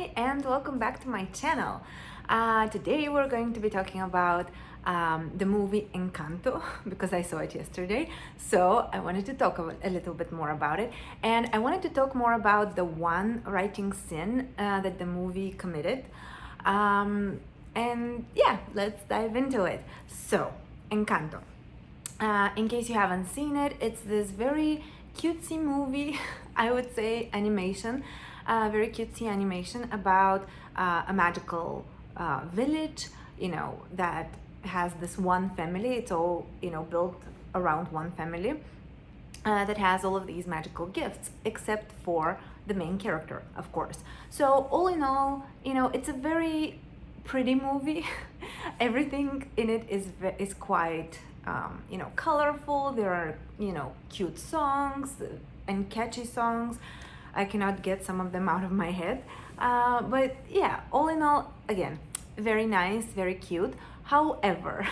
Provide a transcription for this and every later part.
Hi and welcome back to my channel. Today we're going to be talking about the movie Encanto because I saw it yesterday, so I wanted to talk a little bit more about it, and I wanted to talk more about the one writing sin that the movie committed. And yeah, let's dive into it. So, Encanto. In case you haven't seen it, it's this very cutesy movie, I would say, animation, very cutesy animation about a magical village, that has this one family. It's all, built around one family that has all of these magical gifts, except for the main character, of course. So, all in all, it's a very pretty movie. Everything in it is quite colorful. There are cute songs and catchy songs. I cannot get some of them out of my head, but yeah, all in all, again, very nice, very cute. However,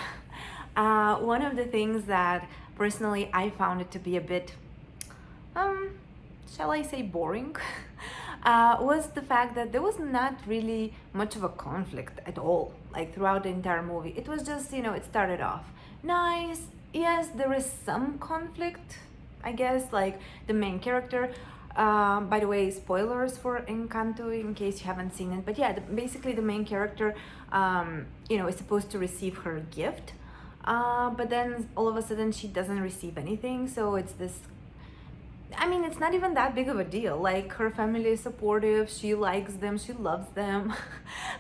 one of the things that personally I found it to be a bit shall I say boring, was the fact that there was not really much of a conflict at all, like throughout the entire movie. It was just, it started off nice. Yes, there is some conflict, I guess, like the main character. By the way, spoilers for Encanto in case you haven't seen it. But yeah, basically the main character, is supposed to receive her gift. But then all of a sudden she doesn't receive anything. So it's this, it's not even that big of a deal. Like, her family is supportive, she likes them, she loves them.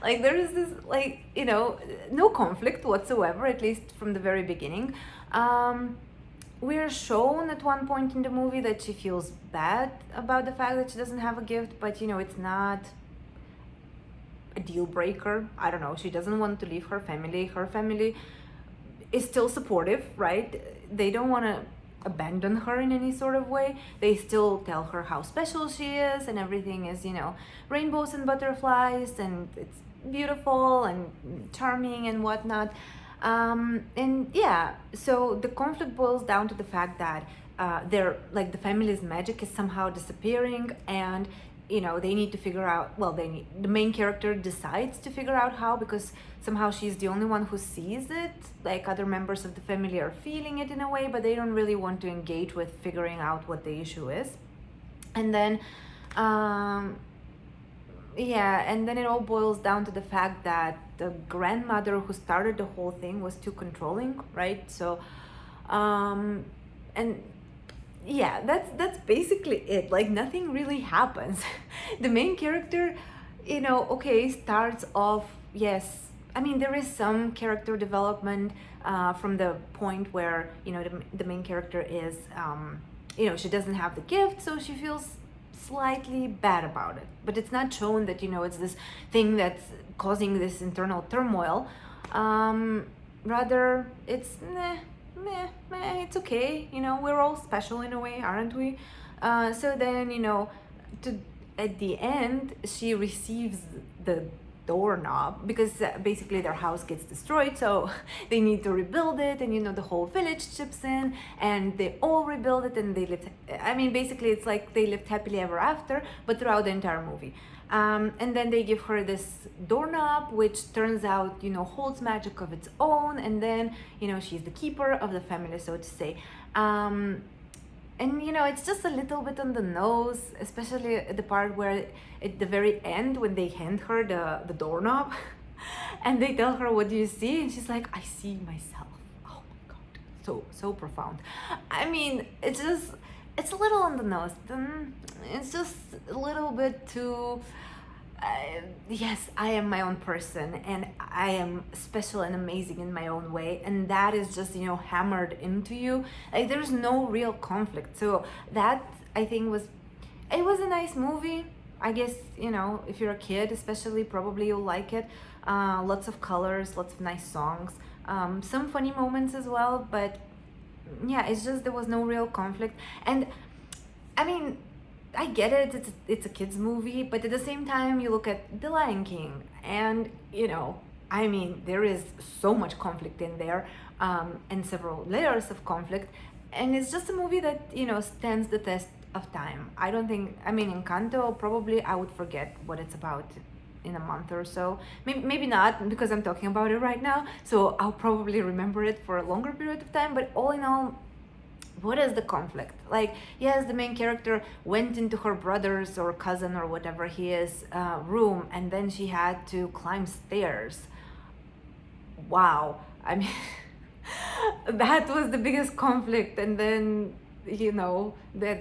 Like, there is this, no conflict whatsoever, at least from the very beginning. We're shown at one point in the movie that she feels bad about the fact that she doesn't have a gift, but it's not a deal breaker. I don't know, she doesn't want to leave her family. Her family is still supportive, right? They don't want to abandon her in any sort of way. They still tell her how special she is, and everything is, rainbows and butterflies, and it's beautiful and charming and whatnot. And yeah, so the conflict boils down to the fact that the family's magic is somehow disappearing, and they need to figure out, the main character decides to figure out how, because somehow she's the only one who sees it. Like, other members of the family are feeling it in a way, but they don't really want to engage with figuring out what the issue is. And then and then it all boils down to the fact that the grandmother who started the whole thing was too controlling, right? So and yeah, that's basically it. Like, nothing really happens. The main character, starts off, yes, there is some character development from the point where the main character is she doesn't have the gift, so she feels slightly bad about it, but it's not shown that it's this thing that's causing this internal turmoil. Rather, it's it's okay, we're all special in a way, aren't we? So then, at the end, she receives the doorknob, because basically their house gets destroyed, so they need to rebuild it, and the whole village chips in, and they all rebuild it, and they live, basically it's like they lived happily ever after, but throughout the entire movie. And then they give her this doorknob, which turns out, holds magic of its own, and then, she's the keeper of the family, so to say. And it's just a little bit on the nose, especially at the part where at the very end, when they hand her the doorknob and they tell her, what do you see? And she's like, I see myself. Oh my God, so profound. It's a little on the nose. It's just a little bit too yes, I am my own person, and I am special and amazing in my own way, and that is just hammered into you. Like, there's no real conflict. So that, I think, was a nice movie. I guess if you're a kid especially, probably you'll like it. Lots of colors, lots of nice songs, some funny moments as well, but yeah, it's just there was no real conflict. And I get it, it's a kids movie, but at the same time, you look at The Lion King, and there is so much conflict in there, and several layers of conflict, and it's just a movie that stands the test of time. I don't think, Encanto, probably I would forget what it's about in a month or so. Maybe not, because I'm talking about it right now, so I'll probably remember it for a longer period of time. But all in all, what is the conflict? Like, yes, the main character went into her brother's or cousin or whatever he is room, and then she had to climb stairs. Wow. I mean, that was the biggest conflict. And then, that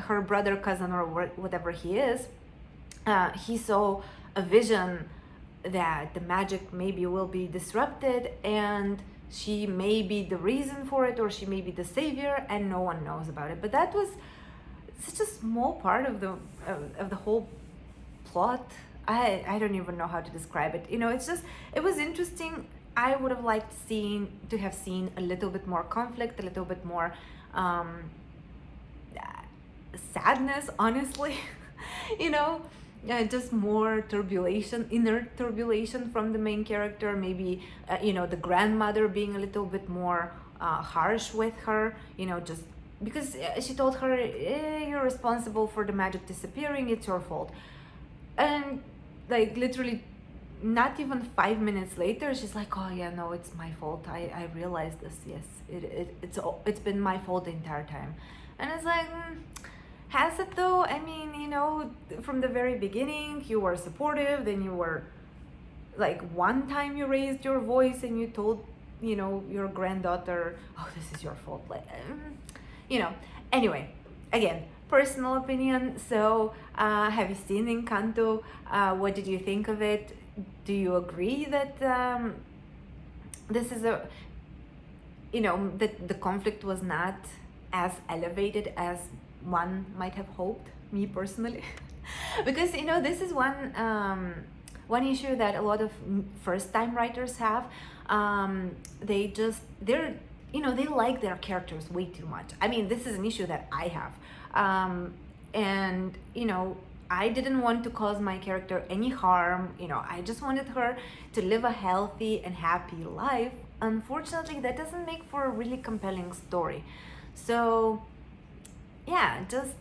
her brother, cousin, or whatever he is, he saw a vision that the magic maybe will be disrupted, and she may be the reason for it, or she may be the savior, and no one knows about it. But that was such a small part of the whole plot. I don't even know how to describe it. It was interesting. I would have liked to have seen a little bit more conflict, a little bit more sadness, honestly. you know just more turbulation, inner turbulation from the main character. Maybe the grandmother being a little bit more harsh with her, just because she told her, you're responsible for the magic disappearing, it's your fault. And like literally not even 5 minutes later, she's like, oh yeah, no, it's my fault, I realized this, yes, it's been my fault the entire time. And it's like, has it though? I mean, from the very beginning you were supportive, then you were like, one time you raised your voice and you told your granddaughter, oh, this is your fault. Like, anyway, again, personal opinion. So have you seen Encanto? What did you think of it? Do you agree that this is that the conflict was not as elevated as one might have hoped, me personally? Because this is one issue that a lot of first time writers have. They like their characters way too much. I mean, this is an issue that I have. And I didn't want to cause my character any harm. I just wanted her to live a healthy and happy life. Unfortunately, that doesn't make for a really compelling story. So yeah, just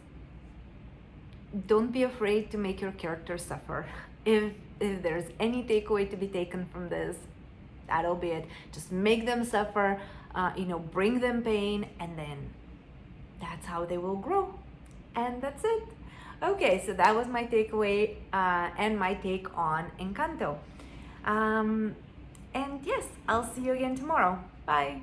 don't be afraid to make your character suffer. If there's any takeaway to be taken from this, that'll be it. Just make them suffer, bring them pain, and then that's how they will grow. And that's it. Okay, so that was my takeaway and my take on Encanto. And yes, I'll see you again tomorrow. Bye.